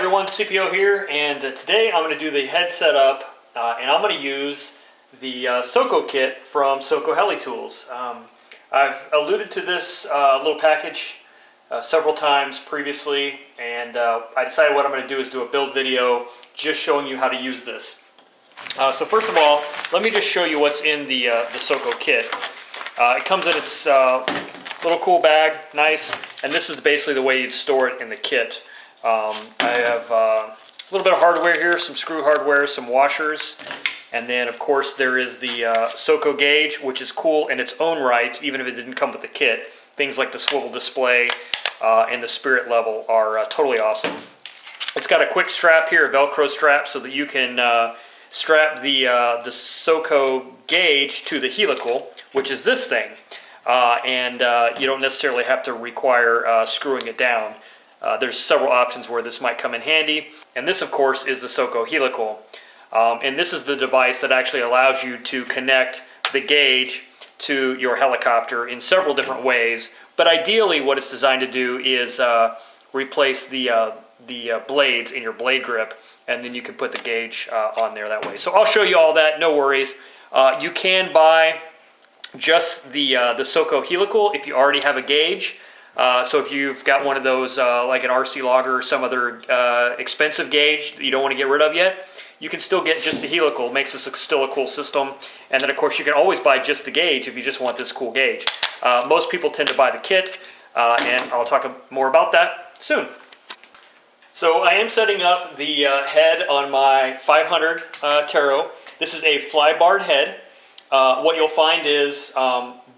everyone, CPO here, and today I'm going to do the head setup, and I'm going to use the Soko Kit from Soko Heli Tools. I've alluded to this little package several times previously, and I decided what I'm going to do is do a build video just showing you how to use this. So first of all, let me just show you what's in the Soko Kit. It comes in its little cool bag, nice, and this is basically the way you'd store it in the kit. I have a little bit of hardware here, some screw hardware, some washers, and then of course there is the Soko gauge, which is cool in its own right, even if it didn't come with the kit. Things like the swivel display and the spirit level are totally awesome. It's got a quick strap here, a Velcro strap, so that you can strap the Soko gauge to the helical, which is this thing, and you don't necessarily have to require screwing it down. There's several options where this might come in handy, and this of course is the Soko helical, and this is the device that actually allows you to connect the gauge to your helicopter in several different ways, but ideally what it's designed to do is replace the blades in your blade grip, and then you can put the gauge on there that way. So I'll show you all that, no worries. You can buy just the Soko helical if you already have a gauge. So if you've got one of those like an RC Logger or some other expensive gauge that you don't want to get rid of yet, you can still get just the helical. It makes this still a cool system. And then of course you can always buy just the gauge if you just want this cool gauge. Most people tend to buy the kit, and I'll talk more about that soon. So I am setting up the head on my 500 Taro. This is a flybarred head. What you'll find is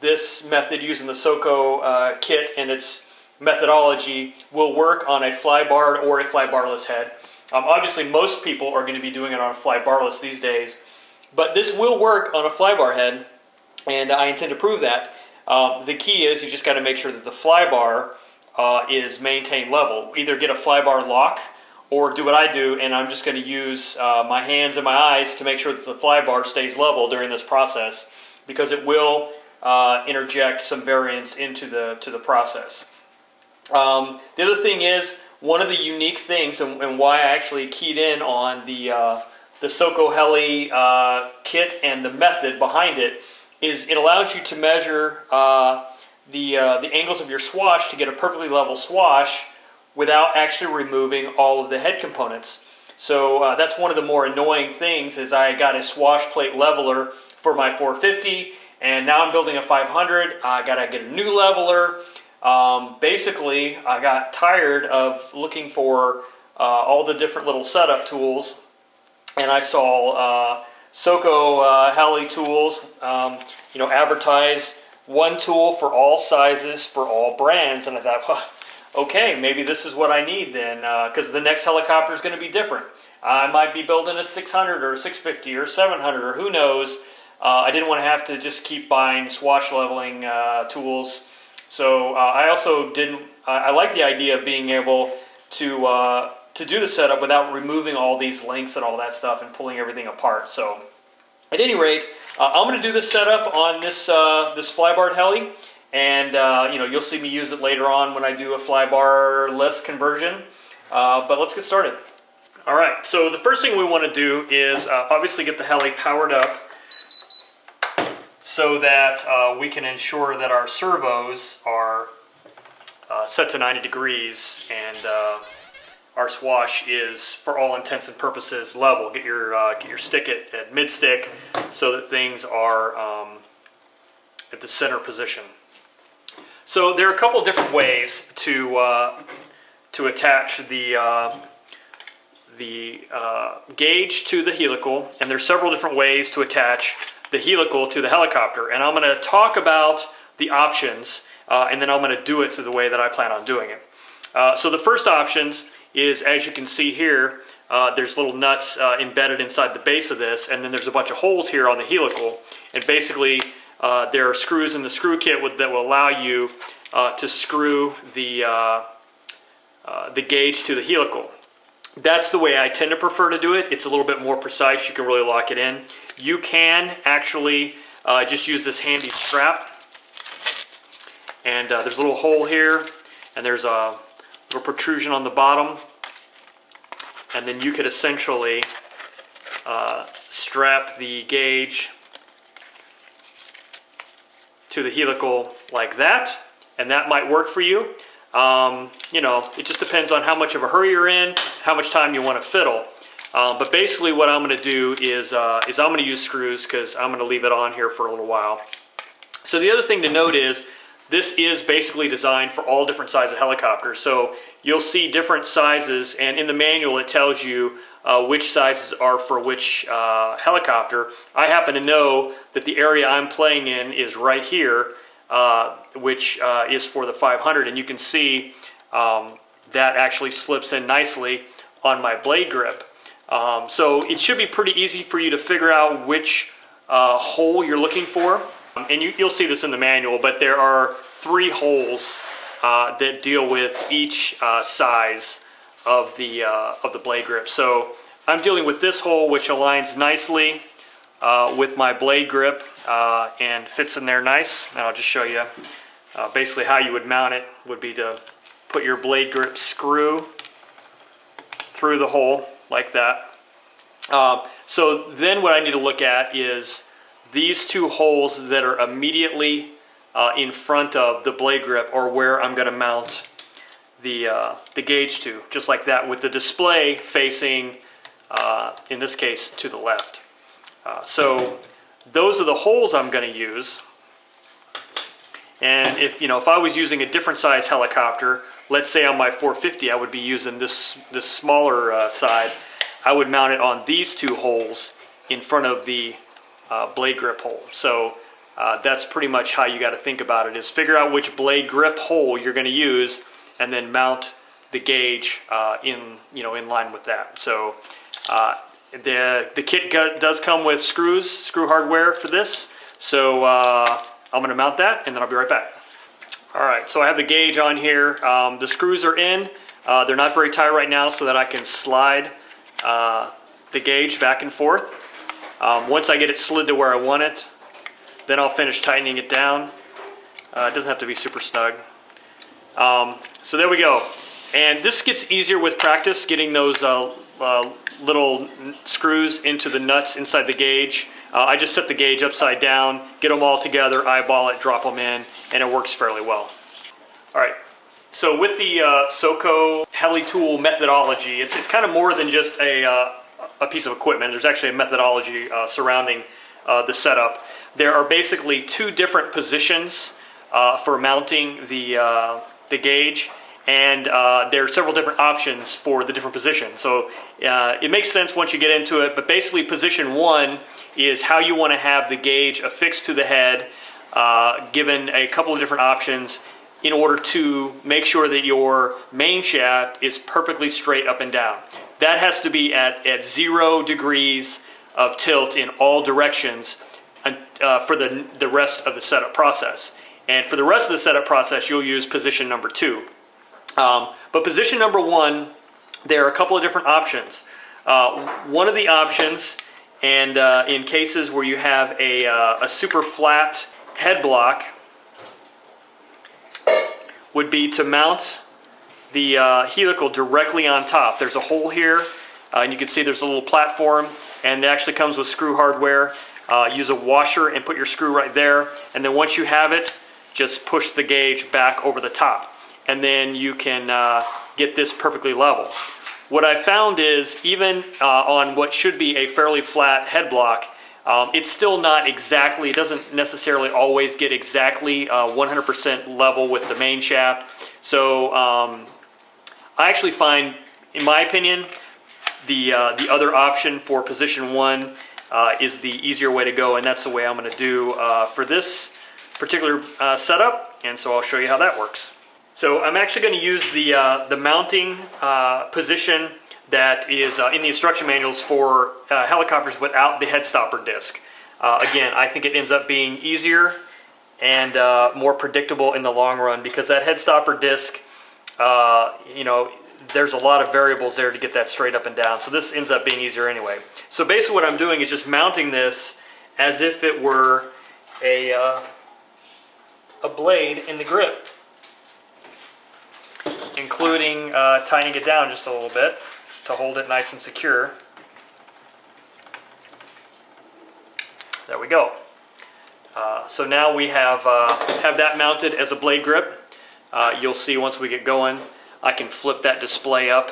this method using the Soko kit and its methodology will work on a flybarred or a flybarless head. Obviously most people are going to be doing it on a flybarless these days, but this will work on a flybar head, and I intend to prove that. The key is you just got to make sure that the flybar is maintained level. Either get a flybar lock or do what I do, and I'm just going to use my hands and my eyes to make sure that the flybar stays level during this process, because it will interject some variance into the process. The other thing is, one of the unique things, and why I actually keyed in on the Soko Heli kit and the method behind it, is it allows you to measure the angles of your swash to get a perfectly level swash without actually removing all of the head components. So that's one of the more annoying things, is I got a swash plate leveler for my 450, and now I'm building a 500. I gotta get a new leveler. Basically, I got tired of looking for all the different little setup tools, and I saw Soko Heli Tools, advertise one tool for all sizes for all brands, and I thought, well, okay, maybe this is what I need then, because the next helicopter is going to be different. I might be building a 600 or a 650 or 700 or who knows. I didn't want to have to just keep buying swash leveling tools. So I also didn't. I like the idea of being able to do the setup without removing all these links and all that stuff and pulling everything apart. So at any rate, I'm going to do this setup on this flybarred heli, and you'll see me use it later on when I do a flybar-less conversion. But let's get started. All right. So the first thing we want to do is obviously get the heli powered up, so that we can ensure that our servos are set to 90 degrees and our swash is, for all intents and purposes, level. Get your stick at mid-stick so that things are at the center position. So there are a couple of different ways to attach the gauge to the helical, and there's several different ways to attach the helical to the helicopter, and I'm going to talk about the options, and then I'm going to do it to the way that I plan on doing it. So the first options is, as you can see here, there's little nuts embedded inside the base of this, and then there's a bunch of holes here on the helical, and basically there are screws in the screw kit that will allow you to screw the gauge to the helical. That's the way I tend to prefer to do it. It's a little bit more precise. You can really lock it in. You can actually just use this handy strap, and there's a little hole here, and there's a little protrusion on the bottom. and then you could essentially strap the gauge to the helical like that, and that might work for you. You know, it just depends on how much of a hurry you're in, how much time you want to fiddle. But basically what I'm going to do is I'm going to use screws because I'm going to leave it on here for a little while. So the other thing to note is this is basically designed for all different sizes of helicopters. So you'll see different sizes, and in the manual it tells you which sizes are for which helicopter. I happen to know that the area I'm playing in is right here, which is for the 500, and you can see that actually slips in nicely on my blade grip. So it should be pretty easy for you to figure out which hole you're looking for. And you'll see this in the manual, but there are 3 holes that deal with each size of the blade grip. So I'm dealing with this hole, which aligns nicely with my blade grip and fits in there nice. And I'll just show you basically how you would mount it. Would be to put your blade grip screw through the hole like that. So then what I need to look at is these 2 holes that are immediately in front of the blade grip, or where I'm going to mount the gauge to, just like that, with the display facing, in this case, to the left. So those are the holes I'm going to use. And if I was using a different size helicopter, let's say on my 450, I would be using this smaller side. I would mount it on these 2 holes in front of the blade grip hole. So that's pretty much how you got to think about it, is figure out which blade grip hole you're going to use and then mount the gauge in line with that. So the kit does come with screw hardware for this. So I'm going to mount that and then I'll be right back. All right, so I have the gauge on here. The screws are in. They're not very tight right now, so that I can slide the gauge back and forth. Once I get it slid to where I want it, then I'll finish tightening it down. It doesn't have to be super snug. So there we go. And this gets easier with practice, getting those little screws into the nuts inside the gauge. I just set the gauge upside down, get them all together, eyeball it, drop them in, and it works fairly well. All right. So with the Soko Heli Tool methodology, it's kind of more than just a piece of equipment. There's actually a methodology surrounding the setup. There are basically 2 different positions for mounting the gauge, and there are several different options for the different positions. So it makes sense once you get into it, but basically position 1 is how you want to have the gauge affixed to the head, given a couple of different options in order to make sure that your main shaft is perfectly straight up and down. That has to be at 0 degrees of tilt in all directions for the rest of the setup process. And for the rest of the setup process, you'll use position number 2. But position number 1, there are a couple of different options. One of the options, and in cases where you have a super flat head block, would be to mount the helical directly on top. There's a hole here, and you can see there's a little platform, and it actually comes with screw hardware. Use a washer and put your screw right there, and then once you have it, just push the gauge back over the top, and then you can get this perfectly level. What I found is, even on what should be a fairly flat head block, it's still not exactly, it doesn't necessarily always get exactly 100% level with the main shaft. So I actually find, in my opinion, the other option for position 1 is the easier way to go, and that's the way I'm going to do for this particular setup, and so I'll show you how that works. So I'm actually going to use the mounting position that is in the instruction manuals for helicopters without the head stopper disc. Again, I think it ends up being easier and more predictable in the long run, because that head stopper disc, there's a lot of variables there to get that straight up and down. So this ends up being easier anyway. So basically what I'm doing is just mounting this as if it were a blade in the grip, including tightening it down just a little bit. to hold it nice and secure. There we go. So now we have that mounted as a blade grip. You'll see once we get going, I can flip that display up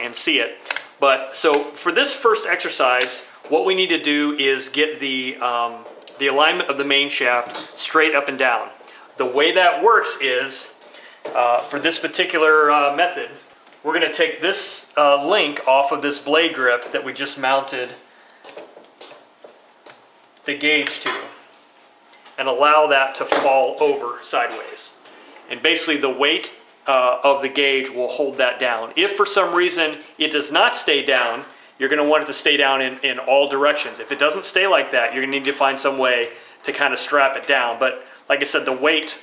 and see it. But so for this first exercise, what we need to do is get the alignment of the main shaft straight up and down. The way that works is, for this particular method, we're going to take this link off of this blade grip that we just mounted the gauge to, and allow that to fall over sideways. And basically the weight of the gauge will hold that down. If for some reason it does not stay down, you're going to want it to stay down in all directions. If it doesn't stay like that, you're going to need to find some way to kind of strap it down. But like I said, the weight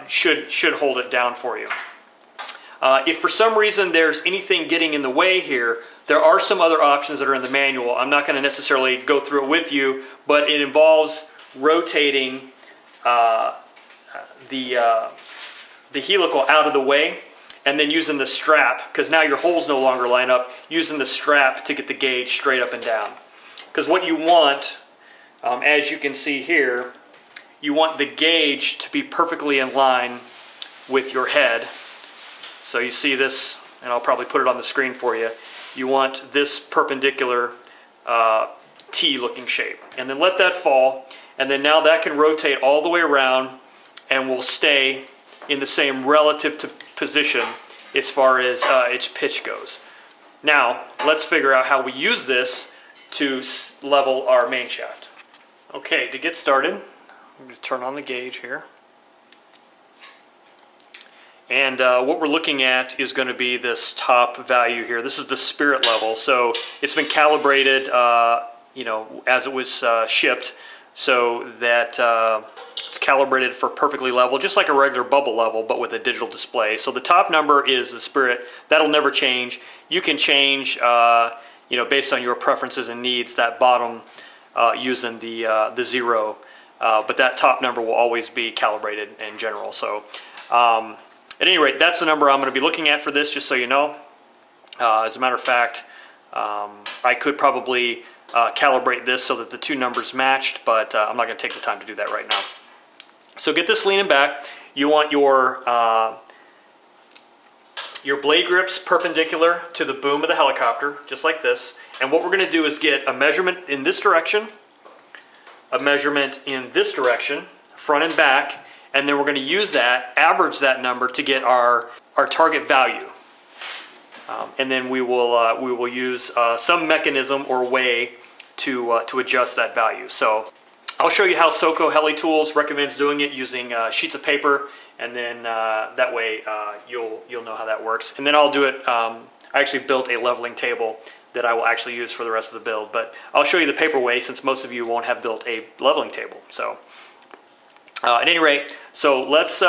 should hold it down for you. If for some reason there's anything getting in the way here, there are some other options that are in the manual. I'm not going to necessarily go through it with you, but it involves rotating the helical out of the way, and then using the strap, because now your holes no longer line up, using the strap to get the gauge straight up and down. Because what you want, as you can see here, you want the gauge to be perfectly in line with your head. So you see this, and I'll probably put it on the screen for you. You want this perpendicular T-looking shape. And then let that fall, and then now that can rotate all the way around and will stay in the same relative position as far as its pitch goes. Now, let's figure out how we use this to level our main shaft. Okay, to get started, I'm going to turn on the gauge here. And what we're looking at is going to be this top value here. This is the spirit level, so it's been calibrated, you know, as it was shipped, so that it's calibrated for perfectly level, just like a regular bubble level, but with a digital display. So the top number is the spirit. That'll never change. You can change, you know, based on your preferences and needs, that bottom using the zero, but that top number will always be calibrated in general. So at any rate, that's the number I'm going to be looking at for this, just so you know. As a matter of fact, I could probably calibrate this so that the two numbers matched, but I'm not going to take the time to do that right now. So get this leaning back. You want your blade grips perpendicular to the boom of the helicopter, just like this. And what we're going to do is get a measurement in this direction, a measurement in this direction, front and back, and then we're going to use that, average that number to get our target value. And then we will use some mechanism or way to adjust that value. So I'll show you how Soko Heli Tools recommends doing it using sheets of paper, and then that way you'll know how that works. And then I'll do it. I actually built a leveling table that I will actually use for the rest of the build, but I'll show you the paper way since most of you won't have built a leveling table. So at any rate, so let's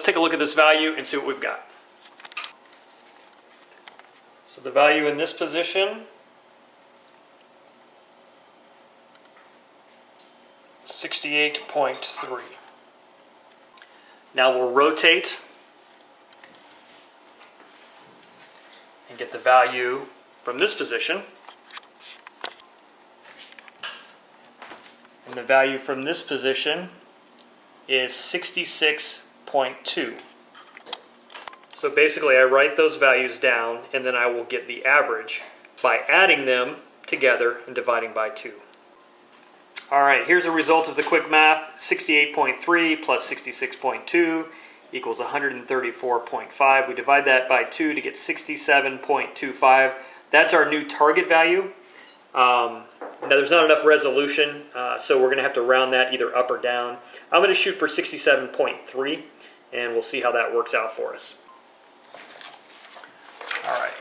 take a look at this value and see what we've got. So the value in this position, 68.3. Now we'll rotate and get the value from this position. And the value from this position is 66.2. So basically I write those values down, and then I will get the average by adding them together and dividing by 2. All right, here's the result of the quick math. 68.3 plus 66.2 equals 134.5. We divide that by 2 to get 67.25. That's our new target value. Now there's not enough resolution, so we're going to have to round that either up or down. I'm going to shoot for 67.3, and we'll see how that works out for us. All right.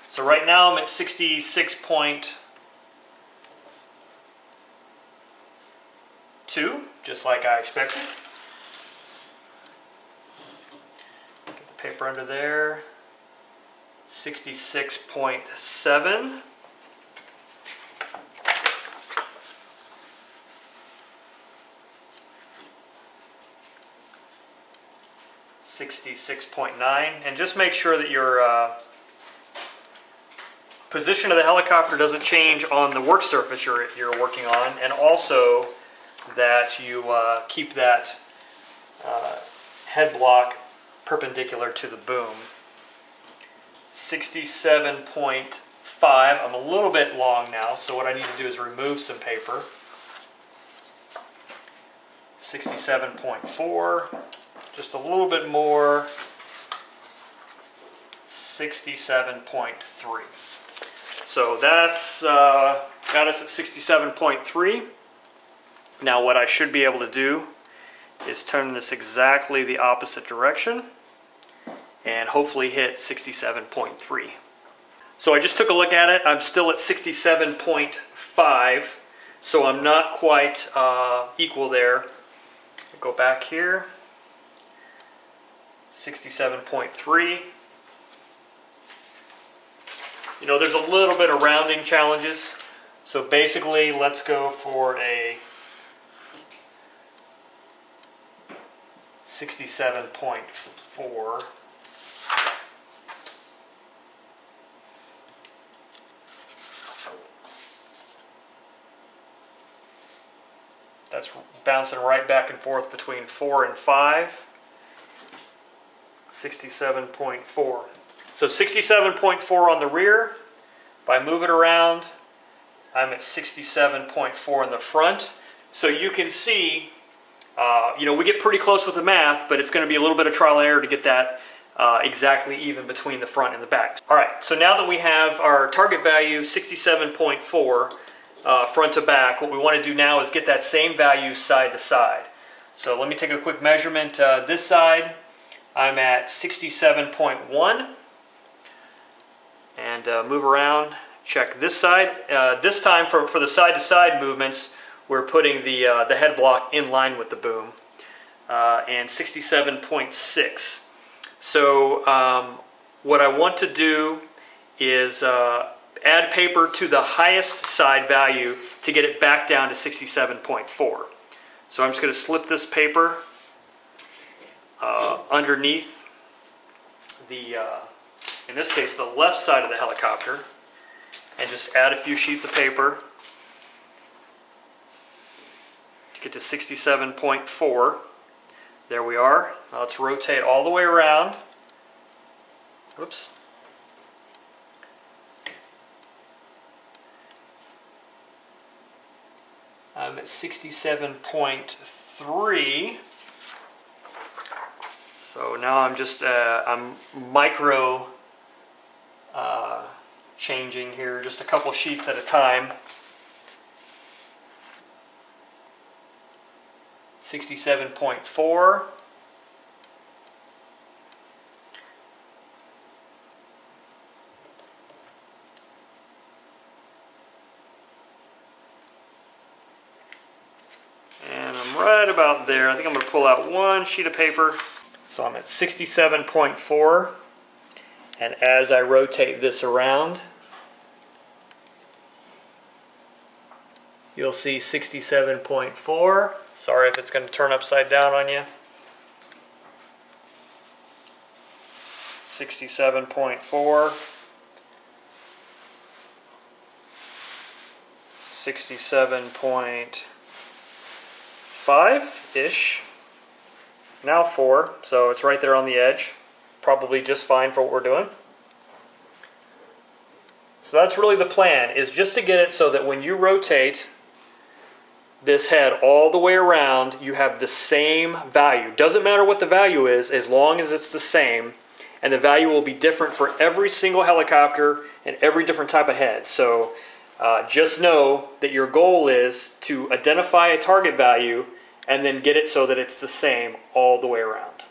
So right now I'm at 66.2, just like I expected. Get the paper under there. 66.7. 66.9, and just make sure that your position of the helicopter doesn't change on the work surface you're working on, and also that you keep that head block perpendicular to the boom. 67.5, I'm a little bit long now, so what I need to do is remove some paper. 67.4, just a little bit more. 67.3. So that's got us at 67.3. Now what I should be able to do is turn this exactly the opposite direction and hopefully hit 67.3. So I just took a look at it. I'm still at 67.5, so I'm not quite equal there. Go back here, 67.3. You know, there's a little bit of rounding challenges, so basically let's go for a 67.4. That's bouncing right back and forth between 4 and 5. 67.4. So 67.4 on the rear. If I move it around, I'm at 67.4 in the front. So you can see, you know, we get pretty close with the math, but it's going to be a little bit of trial and error to get that exactly even between the front and the back. All right, so now that we have our target value, 67.4, front to back, what we want to do now is get that same value side to side. So let me take a quick measurement. This side, I'm at 67.1. And move around, check this side. This time for the side-to-side movements, we're putting the head block in line with the boom. And 67.6. So what I want to do is add paper to the highest side value to get it back down to 67.4. So I'm just going to slip this paper underneath the in this case, the left side of the helicopter, and just add a few sheets of paper to get to 67.4. There we are. Now let's rotate all the way around. Oops. I'm at 67.3. So now I'm just, I'm micro changing here, just a couple sheets at a time. 67.4. And I'm right about there. I think I'm going to pull out one sheet of paper. So I'm at 67.4. And as I rotate this around, you'll see 67.4. Sorry if it's going to turn upside down on you. 67.4. 67.5-ish. Now 4, so it's right there on the edge. Probably just fine for what we're doing. So that's really the plan, is just to get it so that when you rotate this head all the way around, you have the same value. Doesn't matter what the value is, as long as it's the same. And the value will be different for every single helicopter and every different type of head. So just know that your goal is to identify a target value and then get it so that it's the same all the way around.